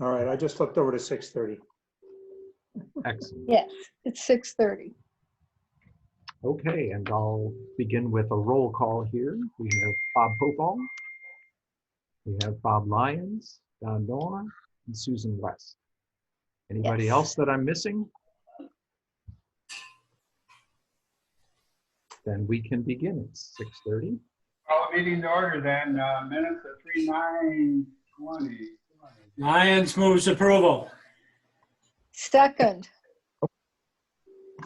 All right, I just flipped over to 6:30. Excellent. Yes, it's 6:30. Okay, and I'll begin with a roll call here. We have Bob Popal, we have Bob Lyons, Don Noah, and Susan West. Anybody Yes. else that I'm missing? Then we can begin. It's 6:30. Call the meeting to order then. Minutes at 3/9/20. Lyons moves approval. Second.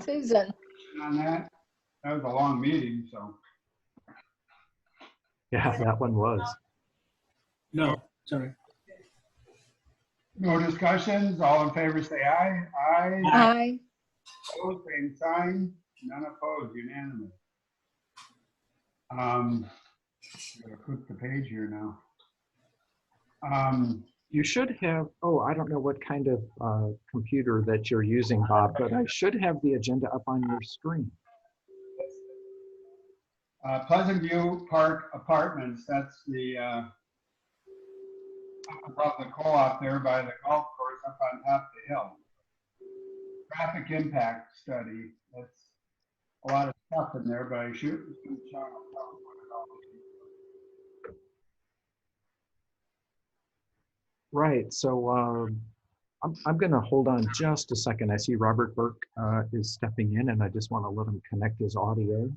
Susan. On that, that was a long meeting, so. Yeah, that one was. No, sorry. No discussions, all in favor say aye. Aye. Aye. Opposed, same sign. None opposed, unanimous. I'm gonna flip the page here now. You should have, oh, I don't know what kind of computer that you're using, Bob, but I should have the agenda up on your screen. Pleasant View Park Apartments, that's the above the co-op there by the golf course up on top of the hill. Traffic impact study, that's a lot of stuff in there, but I should. Right, so I'm gonna hold on just a second. I see Robert Burke is stepping in and I just wanna let him connect his audio.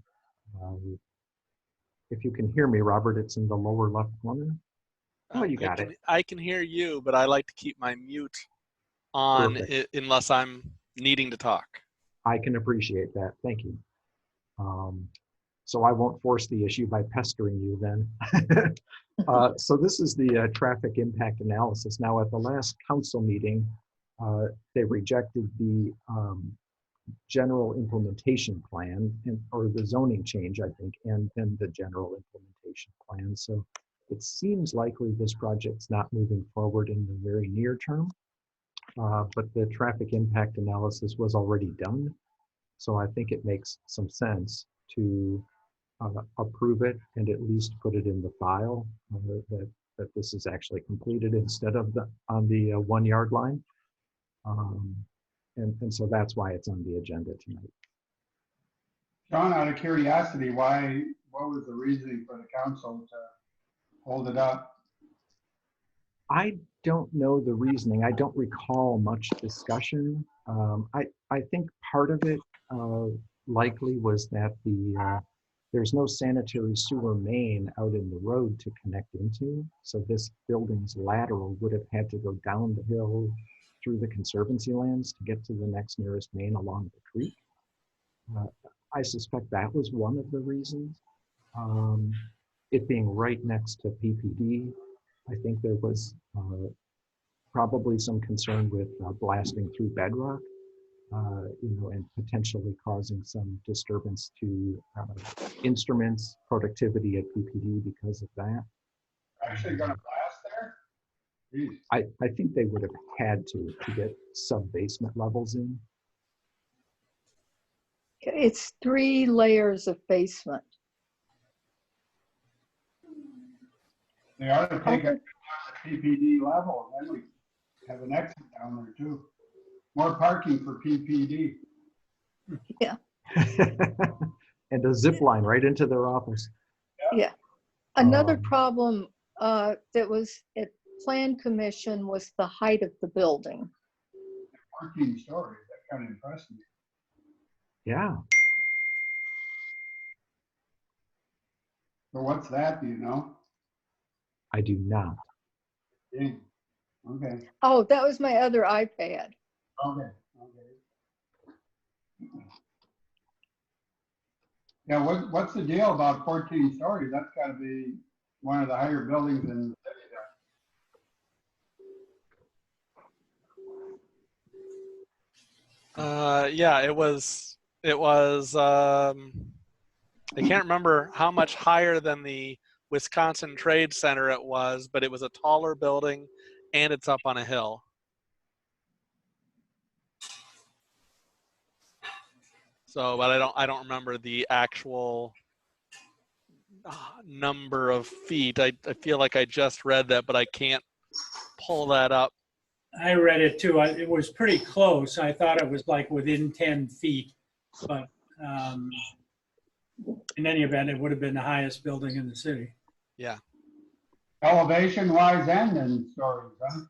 If you can hear me, Robert, it's in the lower left corner. Oh, you got it. I can hear you, but I like to keep my mute on unless I'm needing to talk. I can appreciate that, thank you. So I won't force the issue by pestering you then. So this is the traffic impact analysis. Now at the last council meeting, they rejected the general implementation plan or the zoning change, I think, and then the general implementation plan. So it seems likely this project's not moving forward in the very near term, but the traffic impact analysis was already done. So I think it makes some sense to approve it and at least put it in the file that this is actually completed instead of on the 1 yard line. And so that's why it's on the agenda tonight. John, out of curiosity, what was the reasoning for the council to hold it up? I don't know the reasoning. I don't recall much discussion. I think part of it likely was that there's no sanitary sewer main out in the road to connect into. So this building's lateral would have had to go down the hill through the conservancy lands to get to the next nearest main along the creek. I suspect that was one of the reasons. It being right next to PPD, I think there was probably some concern with blasting through bedrock, and potentially causing some disturbance to instruments, productivity at PPD because of that. Actually gonna blast there? Jeez. I think they would have had to get sub-basement levels in. It's 3 layers of basement. They ought to take it to the PPD level, and then we have an exit down there too. More parking for PPD. Yeah. And a zip line right into their office. Yeah. Another problem that was at Plan Commission was the height of the building. 14 stories, that kind of impressed me. Yeah. So what's that, do you know? I do not. Yeah. Okay. Oh, that was my other iPad. Okay. Yeah, what's the deal about 14 stories? That's got to be one of the higher buildings in the city there. Yeah, it was. I can't remember how much higher than the Wisconsin Trade Center it was, but it was a taller building, and it's up on a hill. So, but I don't remember the actual number of feet. I feel like I just read that, but I can't pull that up I read it too. It was pretty close. I thought it was like within 10 feet, but in any event, it would have been the highest building in the city. Yeah. Elevation wise and in stories, huh?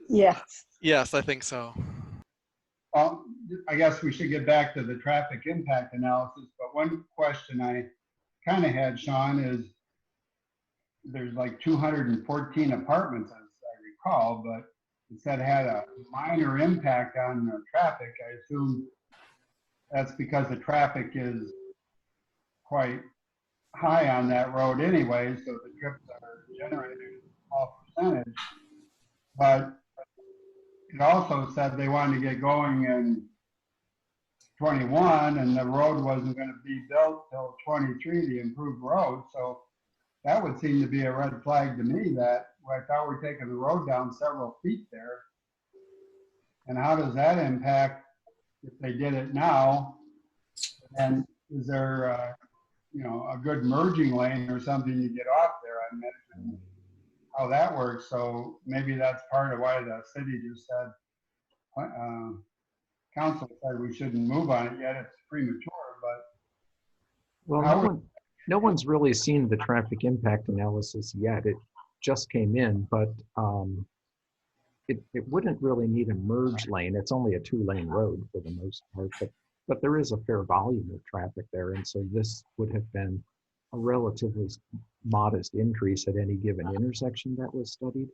Yes. Yes, I think so. Well, I guess we should get back to the traffic impact analysis, but one question I kind of had, Sean, is there's like 214 apartments, as I recall, but it said it had a minor impact on the traffic. I assume that's because the traffic is quite high on that road anyway, so the trips are generated a small percentage. But it also said they wanted to get going in 21 and the road wasn't going to be built till 23, the improved road. So that would seem to be a red flag to me that I thought we're taking the road down several feet there. And how does that impact if they did it now? And is there, you know, a good merging lane or something to get off there? I imagine how that works. So maybe that's part of why the city just said, council said we shouldn't move on it yet. It's premature, but Well, no one's really seen the traffic impact analysis yet. It just came in, but it wouldn't really need a merge lane. It's only a 2-lane road for the most part, but there is a fair volume of traffic there. And so this would have been a relatively modest increase at any given intersection that was studied.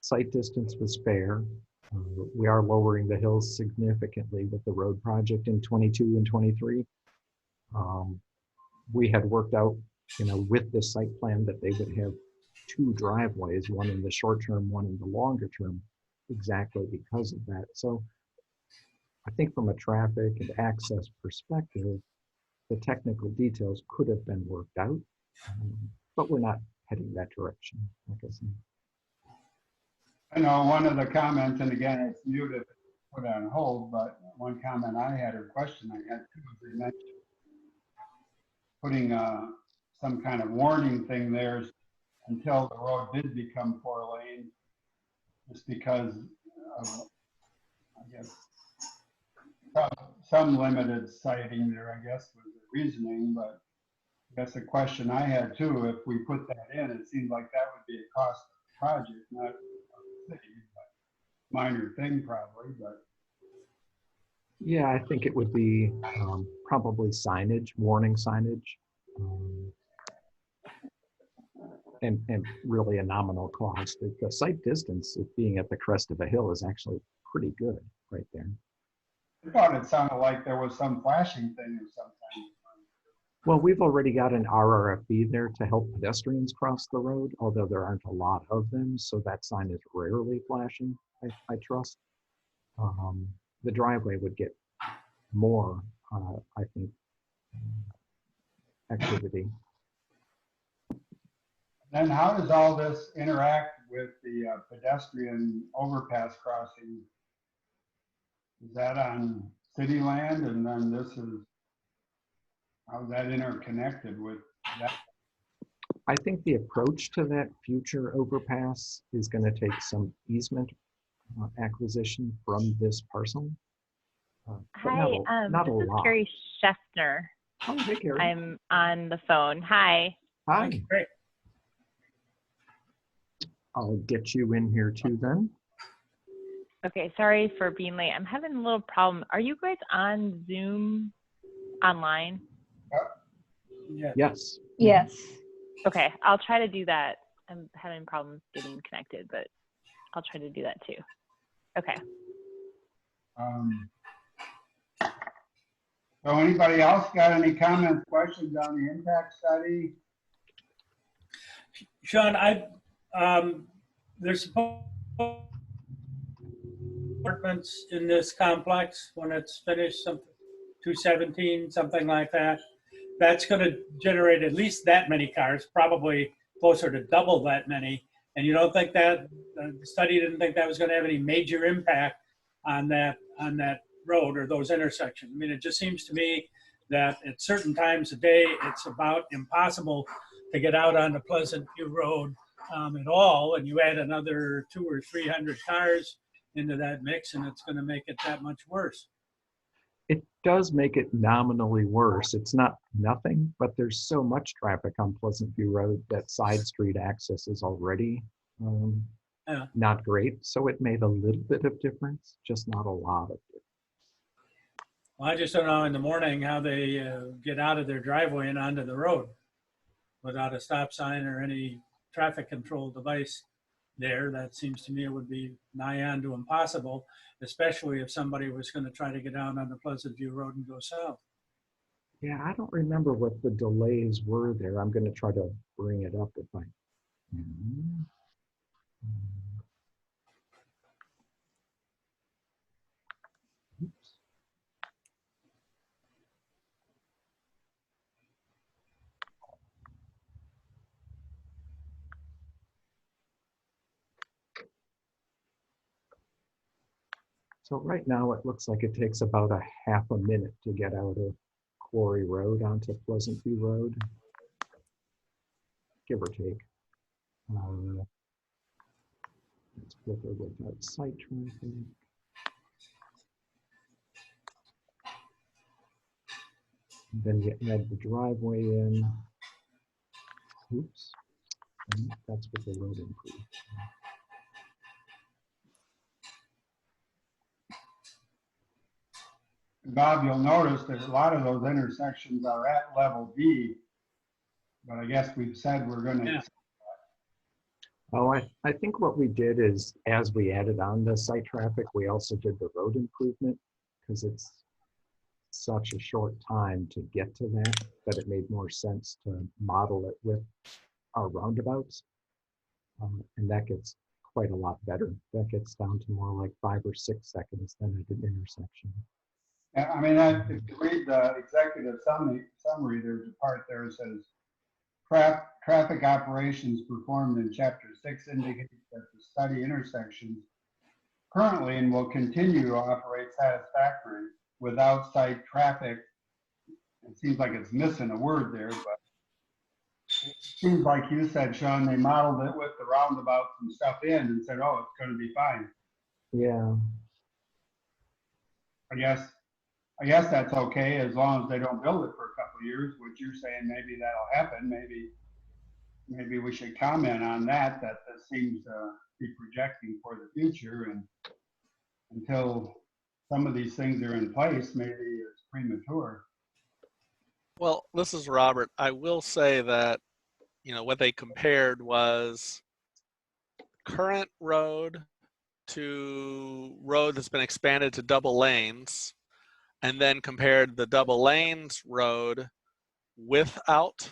Sight distance was fair. We are lowering the hills significantly with the road project in 22 and 23. We had worked out, you know, with this site plan that they would have 2 driveways, one in the short term, one in the longer term, exactly because of that. So I think from a traffic and access perspective, the technical details could have been worked out, but we're not heading that direction, like I said. I know one of the comments, and again, it's muted, put on hold, but one comment I had or question I had too was they mentioned putting some kind of warning thing there until the road did become 4-lane, just because of, I guess, some limited sighting there, I guess, was the reasoning. But I guess the question I had too, if we put that in, it seems like that would be a cost of the project, not of the city, but minor thing probably, but. Yeah, I think it would be probably signage, warning signage, and really a nominal cost. The sight distance of being at the crest of a hill is actually pretty good right there. I thought it sounded like there was some flashing thing or something. Well, we've already got an RRFB there to help pedestrians cross the road, although there aren't a lot of them, so that sign is rarely flashing, I trust. The driveway would get more, I think, activity. Then how does all this interact with the pedestrian overpass crossing? Is that on city land? And then this is, how's that interconnected with that? I think the approach to that future overpass is going to take some easement acquisition from this parcel. Hi, not a this is lot. Carrie Scheffner. Oh, hey, Carrie. I'm on the phone. Hi. Hi. Great. I'll get you in here too then. Okay, sorry for being late. I'm having a little problem. Are you guys on Zoom online? Yeah. Yes. Yes. Okay, I'll try to do that. I'm having problems getting connected, but I'll try to do that too. Okay. So anybody else got any comments, questions on the impact study? Sean, there's apartments in this complex when it's finished, something 217, something like that. That's going to generate at least that many cars, probably closer to double that many. And you don't think that the study didn't think that was going to have any major impact on that road or those intersections? I mean, it just seems to me that at certain times of day, it's about impossible to get out on the Pleasant View Road at all, and you add another 200 or 300 cars into that mix, and it's going to make it that much worse. It does make it nominally worse. It's not nothing, but there's so much traffic on Pleasant View Road that side street access is already Yeah. not great. So it made a little bit of difference, just not a lot of it. Well, I just don't know in the morning how they get out of their driveway and onto the road without a stop sign or any traffic control device there. That seems to me it would be nigh on to impossible, especially if somebody was going to try to get out on the Pleasant View Road and go south. Yeah, I don't remember what the delays were there. I'm going to try to bring it up if I can. Oops. So right now it looks like it takes about a half a minute to get out of Quarry Road onto Pleasant View Road, give or take. Let's flip it without site traffic. Then you add the driveway in. Oops, and that's with the road improvement. Bob, you'll notice that a lot of those intersections are at level B, but I guess we've said we're gonna. Yeah. Oh, I think what we did is, as we added on the site traffic, we also did the road improvement, because it's such a short time to get to that it made more sense to model it with our roundabouts. And that gets quite a lot better. That gets down to more like 5 or 6 seconds than at an intersection. Yeah, I mean, if you read the executive summary, there's a part there that says, traffic operations performed in Chapter 6 indicate that the study intersections currently and will continue to operate satisfactorily without site traffic. It seems like it's missing a word there, but it seems like you said, Sean, they modeled it with the roundabouts and stuff in and said, oh, it's going to be fine. Yeah. I guess that's okay as long as they don't build it for a couple of years, which you're saying maybe that'll happen. Maybe we should comment on that this seems to be projecting for the future, and until some of these things are in place, maybe it's premature. Well, this is Robert. I will say that, what they compared was current road to road that's been expanded to double lanes, and then compared the double lanes road without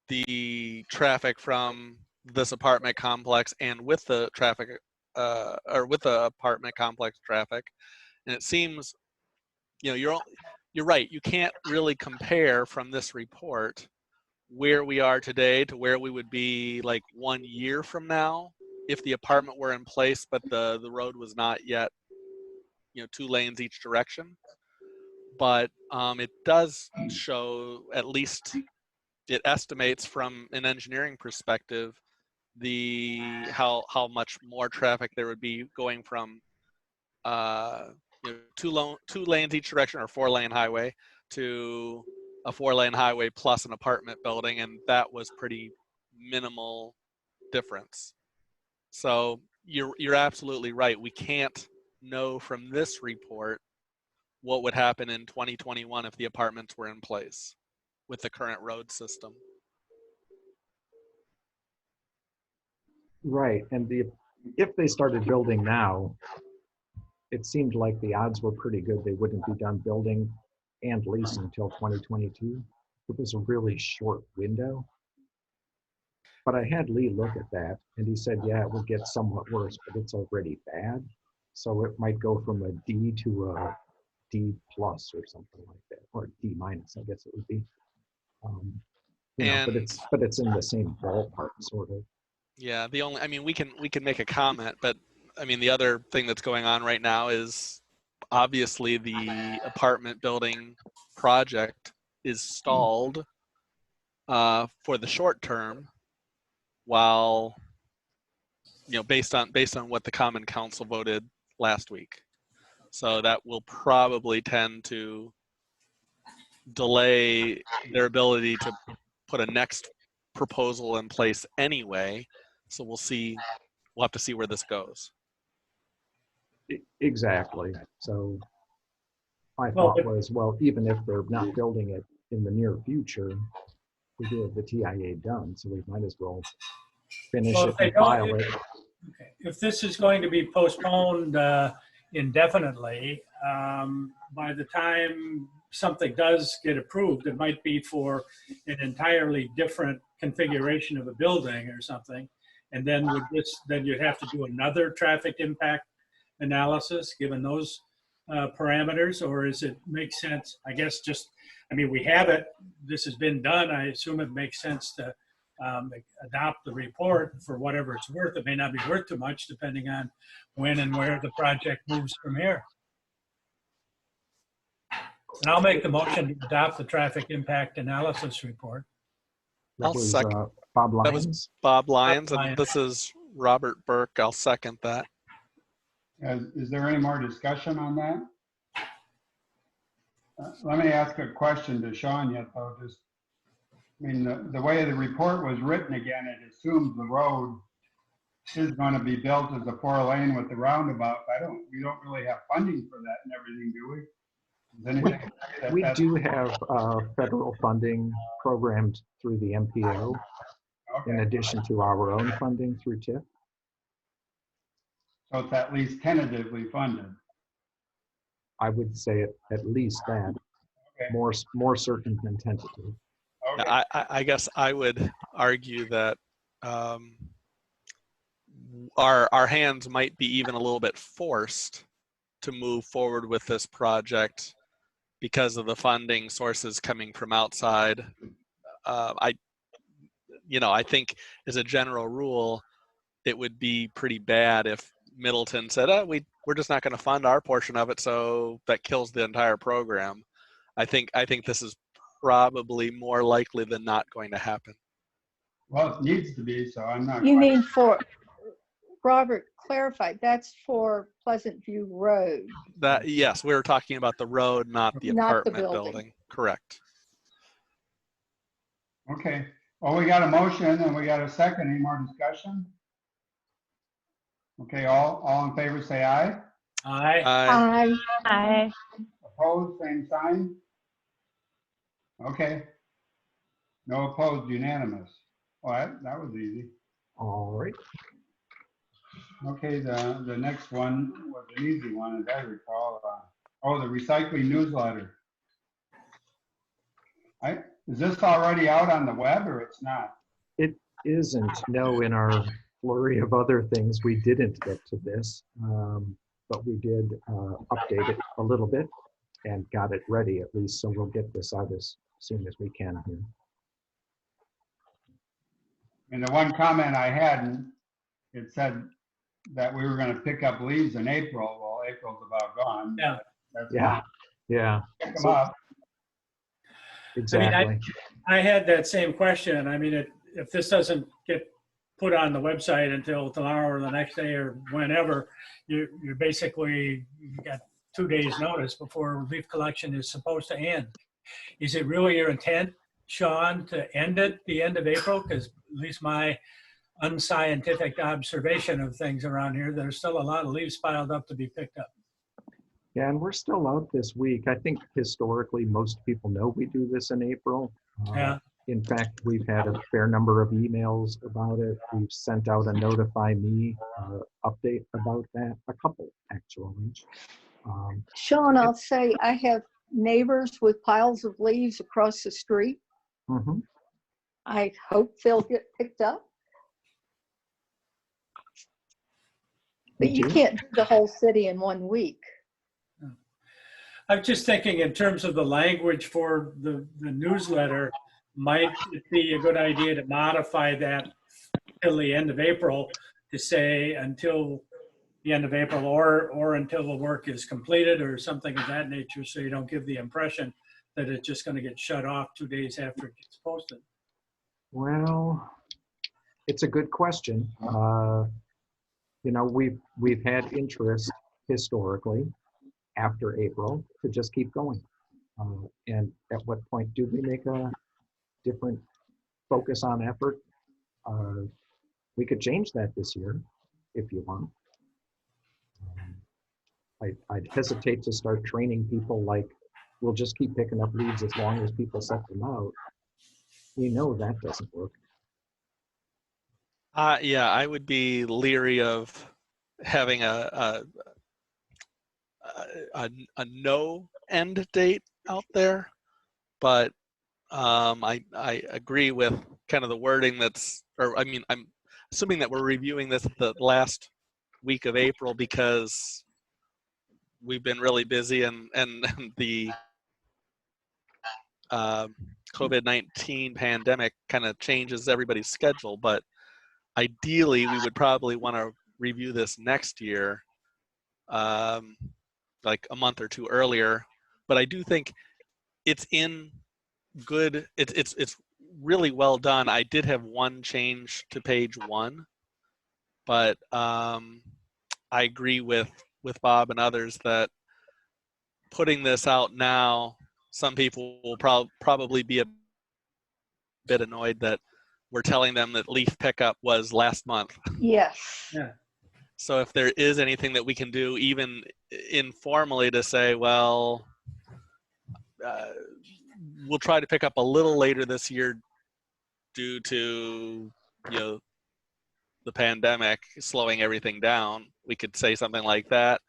the traffic from this apartment complex and with the traffic or with the apartment complex traffic. And it seems, you're right. You can't really compare from this report where we are today to where we would be like 1 year from now if the apartment were in place, but the road was not yet, 2 lanes each direction. But it does show, at least it estimates from an engineering perspective, how much more traffic there would be going from 2 lanes each direction, or 4-lane highway, to a 4-lane highway plus an apartment building, and that was pretty minimal difference. So you're absolutely right. We can't know from this report what would happen in 2021 if the apartments were in place with the current road system. Right, and if they started building now, it seemed like the odds were pretty good they wouldn't be done building and leasing until 2022. It was a really short window. But I had Lee look at that, and he said, yeah, it would get somewhat worse, but it's already bad. So it might go from a D to a D plus or something like that, or D minus, I guess it would be. But it's in the same ballpark, sort of. Yeah, we can make a comment, but the other thing that's going on right now is obviously the apartment building project is stalled for the short term, while based on what the Common Council voted last week. So that will probably tend to delay their ability to put a next proposal in place anyway. So we'll see. We'll have to see where this goes. Exactly. So my Well, thought was, well, even if they're not building it in the near future, we do have the TIA done, so we might as well finish Well, it if they and don't- file it. Okay. If this is going to be postponed indefinitely, by the time something does get approved, it might be for an entirely different configuration of a building or something. And then with this, then you'd have to do another traffic impact analysis, given those parameters, or does it make sense? I guess just, I mean, we have it, this has been done. I assume it makes sense to adopt the report for whatever it's worth. It may not be worth too much depending on when and where the project moves from here. And I'll make the motion to adopt the traffic impact analysis report. That I'll was second. Bob That Lyons. was Bob Lyons, Bob and Lyons. this is Robert Burke. I'll second that. Is there any more discussion on that? Let me ask a question to Sean yet, though. Just, I mean, the way the report was written again, it assumes the road is going to be built as a 4-lane with the roundabout. We don't really have funding for that and everything, do we? Is anything to say that We that's- do have federal funding programmed through the MPO, in Okay, addition to our own funding through TIF. so it's at least tentatively funded. I would say at least that, Okay. more certain than tentative. Okay. I guess I would argue that our hands might be even a little bit forced to move forward with this project because of the funding sources coming from outside. I think as a general rule, it would be pretty bad if Middleton said, we're just not going to fund our portion of it, so that kills the entire program. I think this is probably more likely than not going to happen. Well, it needs to be, so I'm not. You quite- mean for, Robert, clarify, that's for Pleasant View Road. That, yes, we were talking about the road, not the Not the apartment building. building. Correct. Okay, well, we got a motion and we got a second. Any more discussion? Okay, all in favor, say aye. Aye. I Hi. Opposed, same sign. Okay. No opposed, unanimous. Well, that was easy. All right. Okay, the next one was an easy one, as I recall. The recycling newsletter. Is this already out on the web or it's not? It isn't. No, in our flurry of other things, we didn't get to this, but we did update it a little bit and got it ready at least. So we'll get this out as soon as we can here. And the one comment I had, it said that we were going to pick up leaves in April. Well, April's about gone. Yeah. That's Yeah, fine. yeah, Pick them So- up. exactly. I had that same question. I mean, if this doesn't get put on the website until tomorrow or the next day or whenever, you're basically, you got 2 days notice before leaf collection is supposed to end. Is it really your intent, Sean, to end it the end of April? Because at least my unscientific observation of things around here, there's still a lot of leaves piled up to be picked up. Yeah, and we're still out this week. I think historically, most people know we do this in April. Yeah. In fact, we've had a fair number of emails about it. We've sent out a notify me update about that, a couple actually. Sean, I'll say I have neighbors with piles of leaves across the street. Mhm. I hope they'll get picked up. But Me you too. can't do the whole city in 1 week. I'm just thinking in terms of the language for the newsletter, might it be a good idea to modify that till the end of April to say until the end of April or until the work is completed or something of that nature, so you don't give the impression that it's just going to get shut off 2 days after it gets posted. Well, it's a good question. You know, we've had interest historically after April to just keep going. And at what point do we make a different focus on effort? We could change that this year if you want. I'd hesitate to start training people like, we'll just keep picking up leads as long as people set them out. We know that doesn't work. Yeah, I would be leery of having a no end date out there, but I agree with kind of the wording that's, or I mean, I'm assuming that we're reviewing this the last week of April because we've been really busy and the COVID-19 pandemic kind of changes everybody's schedule. But ideally, we would probably want to review this next year, like a month or two earlier. But I do think it's in good. It's really well done. I did have one change to page 1, but I agree with Bob and others that putting this out now, some people will probably be a bit annoyed that we're telling them that leaf pickup was last month. Yes. Yeah. So if there is anything that we can do, even informally, to say, well, we'll try to pick up a little later this year due to, you know, the pandemic slowing everything down. We could say something like that,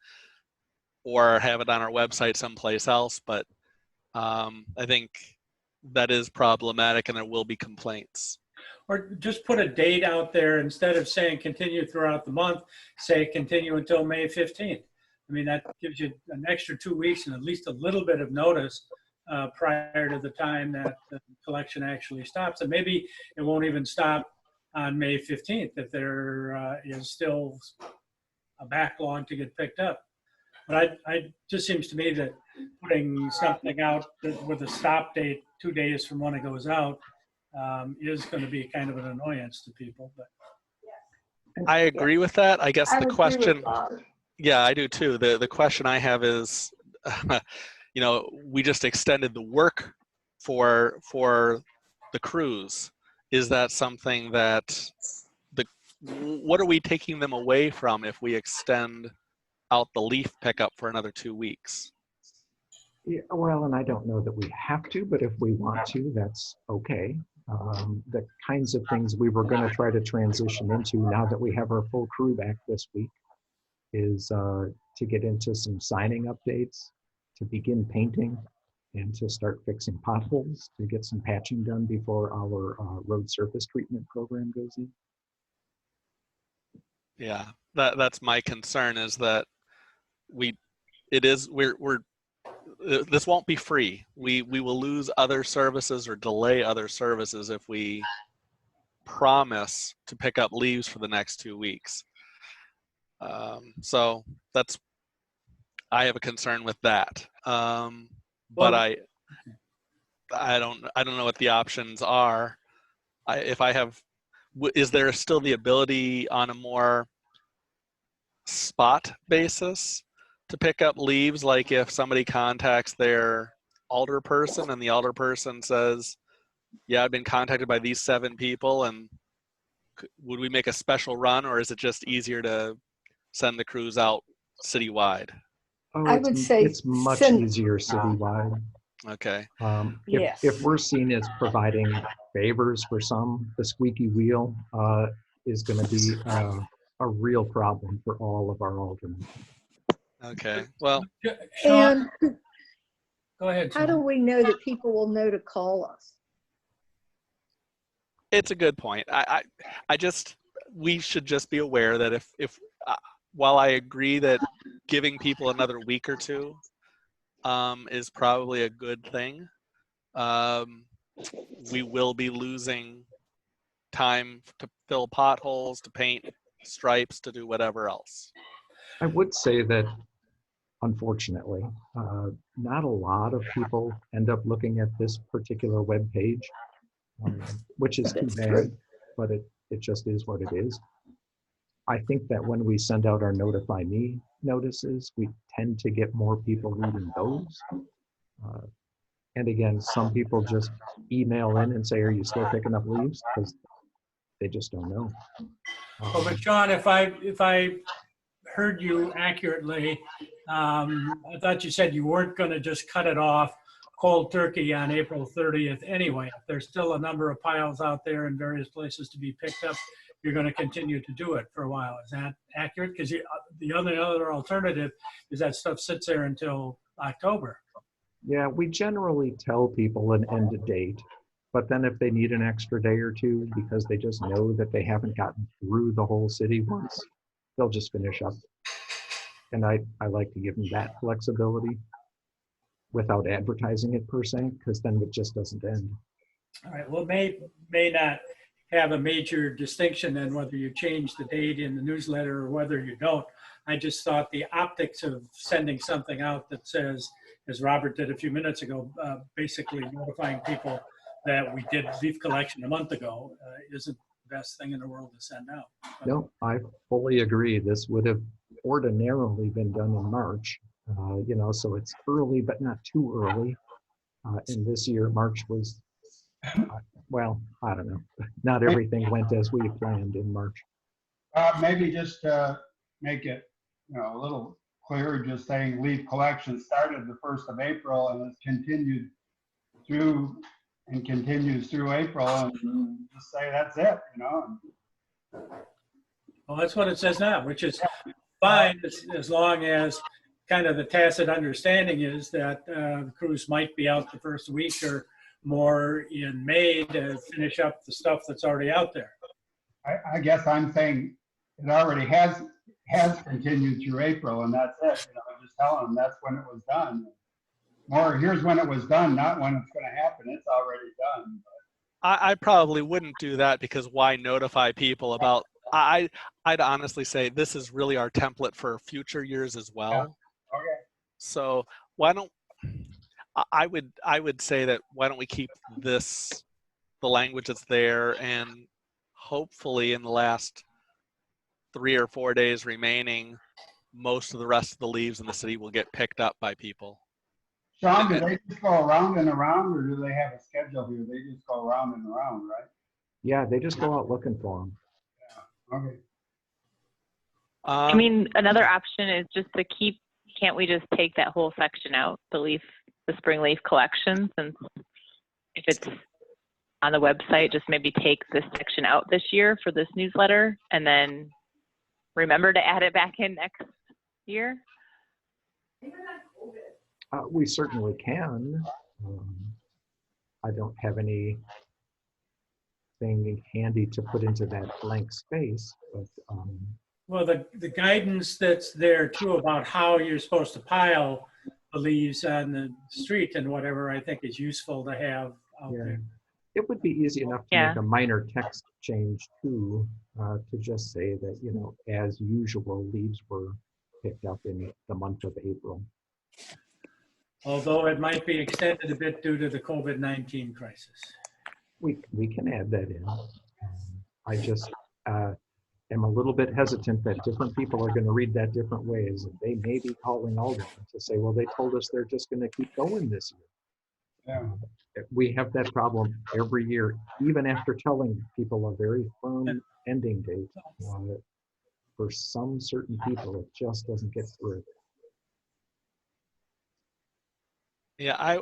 or have it on our website someplace else. But I think that is problematic, and there will be complaints. Or just put a date out there instead of saying continue throughout the month, say continue until May 15th. I mean, that gives you an extra 2 weeks and at least a little bit of notice prior to the time that the collection actually stops. And maybe it won't even stop on May 15th if there is still a backlog to get picked up. But I just seems to me that putting something out with a stop date 2 days from when it goes out is going to be kind of an annoyance to people. But I agree with that. I guess the question, yeah, I do too. The question I have is, you know, we just extended the work for the crews. Is that something that what are we taking them away from if we extend out the leaf pickup for another 2 weeks? Yeah, well, and I don't know that we have to, but if we want to, that's okay. The kinds of things we were going to try to transition into now that we have our full crew back this week is to get into some signing updates, to begin painting, and to start fixing potholes, to get some patching done before our road surface treatment program goes in. Yeah, that's my concern, is that we're this won't be free. We will lose other services or delay other services if we promise to pick up leaves for the next 2 weeks. So I have a concern with that. But I don't know what the options are. Is there still the ability on a more spot basis to pick up leaves? Like if somebody contacts their alderperson and the alderperson says, yeah, I've been contacted by these 7 people, and would we make a special run, or is it just easier to send the crews out citywide? Oh, I would say it's much easier citywide. Okay. Yes. If we're seen as providing favors for some, the squeaky wheel is going to be a real problem for all of our aldermen. Okay. Well, Sean, And go ahead. how do Sean. we know that people will know to call us? it's a good point. We should just be aware that if while I agree that giving people another week or two is probably a good thing, we will be losing time to fill potholes, to paint stripes, to do whatever else. I would say that, unfortunately, not a lot of people end up looking at this particular web page, which is too That's bad, true. but it just is what it is. I think that when we send out our notify me notices, we tend to get more people reading those. And again, some people just email in and say, are you still picking up leaves? Because they just don't know. Well, but Sean, if I heard you accurately, I thought you said you weren't going to just cut it off cold turkey on April 30th anyway. If there's still a number of piles out there in various places to be picked up, you're going to continue to do it for a while. Is that accurate? Because the other alternative is that stuff sits there until October. Yeah, we generally tell people an end date, but then if they need an extra day or two because they just know that they haven't gotten through the whole city once, they'll just finish up. And I like to give them that flexibility without advertising it per se, because then it just doesn't end. All right, well, may not have a major distinction in whether you change the date in the newsletter or whether you don't. I just thought the optics of sending something out that says, as Robert did a few minutes ago, basically notifying people that we did leaf collection a month ago isn't the best thing in the world to send out. But no, I fully agree. This would have ordinarily been done in March, so it's early, but not too early. And this year, March was, well, I don't know. Not everything went as we planned in March. Maybe just make it, a little clearer, just saying leaf collection started the 1st of April and has continued through and continues through April, and just say that's it, well, that's what it says now, which is fine as long as kind of the tacit understanding is that crews might be out the first week or more in May to finish up the stuff that's already out there. I guess I'm saying it already has continued through April, and that's it. Just telling them that's when it was done. Or here's when it was done, not when it's going to happen. It's already done. I probably wouldn't do that, because why notify people about, I'd honestly say this is really our template for future years as well. Yeah. Okay. So why don't, I would say that why don't we keep the language that's there, and hopefully in the last 3 or 4 days remaining, most of the rest of the leaves in the city will get picked up by people. Sean, do they just go around and around, or do they have a schedule here? They just go around and around, right? Yeah, they just go out looking for them. Yeah. Okay. I mean, another option is just to can't we just take that whole section out, the spring leaf collection, since if it's on the website, just maybe take this section out this year for this newsletter and then remember to add it back in next year? We certainly can. I don't have anything handy to put into that blank space, but Well, the guidance that's there too about how you're supposed to pile the leaves on the street and whatever, I think is useful to have out there. It would be easy enough to make a minor text change too, to just say that, as usual, leaves were picked up in the month of April. Although it might be extended a bit due to the COVID-19 crisis. We can add that in. I just am a little bit hesitant that different people are going to read that different ways. And they may be calling Alderman to say, well, they told us they're just going to keep going this year. Yeah. We have that problem every year, even after telling people a very firm ending date. For some certain people, it just doesn't get through. Yeah,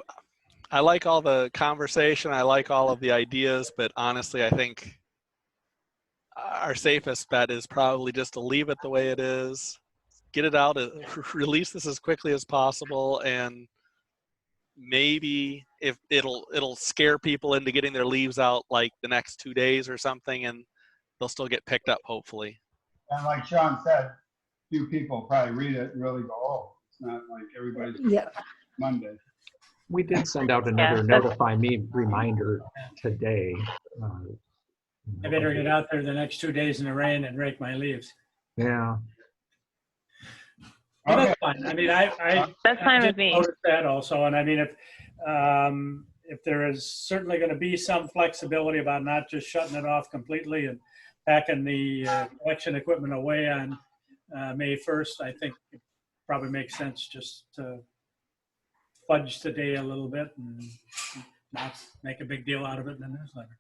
I like all the conversation. I like all of the ideas, but honestly, I think our safest bet is probably just to leave it the way it is, get it out, release this as quickly as possible, and maybe if it'll scare people into getting their leaves out like the next 2 days or something, and they'll still get picked up, hopefully. And like Sean said, few people probably read it and really go, oh, it's not like everybody's Monday. We did send out another notify me reminder today. I better get out there the next 2 days in the rain and rake my leaves. Yeah. Well, that's fine. I mean, that's fine with me. Notice that also, and I mean, if there is certainly going to be some flexibility about not just shutting it off completely and packing the collection equipment away on May 1st, I think it probably makes sense just to fudge the day a little bit and not make a big deal out of it in the newsletter.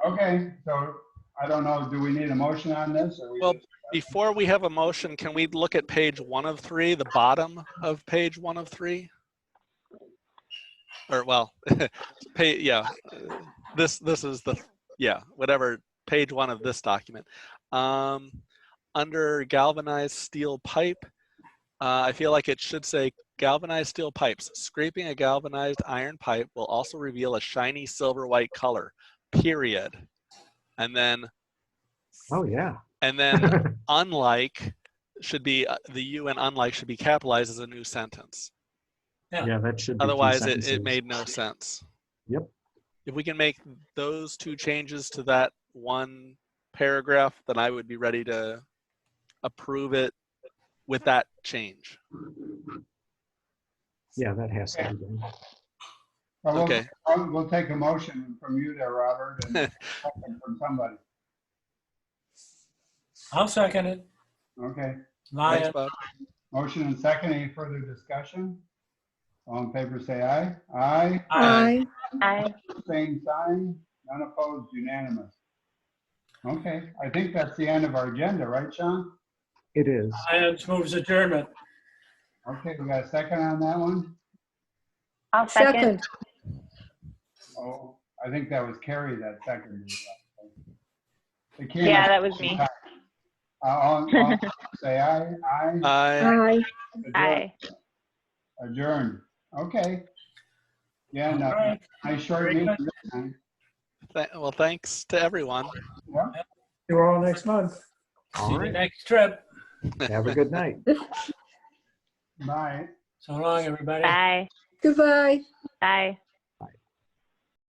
Okay, so I don't know, do we need a motion on this? Or Well, before we have a motion, can we look at page 1 of 3, the bottom of page 1 of 3? Or well, yeah, this is the, yeah, whatever, page 1 of this document. Under galvanized steel pipe, I feel like it should say galvanized steel pipes. Scraping a galvanized iron pipe will also reveal a shiny silver white color, period. And then, Oh, yeah. and then unlike should be, the U in unlike should be capitalized as a new sentence. Yeah, that should be two Otherwise, sentences. it made no sense. Yep. If we can make those 2 changes to that 1 paragraph, then I would be ready to approve it with that change. Yeah, that has to be done. Well, Okay. We'll take a motion from you there, Robert, and a second from somebody. I'll second it. Okay, Lyon. Thanks, Bob. motion and second. Any further discussion? All in favor, say aye. Aye. Aye. Aye. Same sign. None opposed. Unanimous. Okay, I think that's the end of our agenda, right, Sean? It is. Lyon moves adjournment. Okay, we got a second on that one? I'll second. Second. Oh, I think that was Carrie that seconded. Yeah, that was me. All say aye. Aye. Aye. Aye. Aye. Adjourned. Okay. Yeah, no, All right. nice short Very meeting good. this time. Well, thanks to everyone. Yeah. See you all next month. See All you right. next trip. Have a good night. Bye. So long, everybody. Bye. Goodbye. Bye.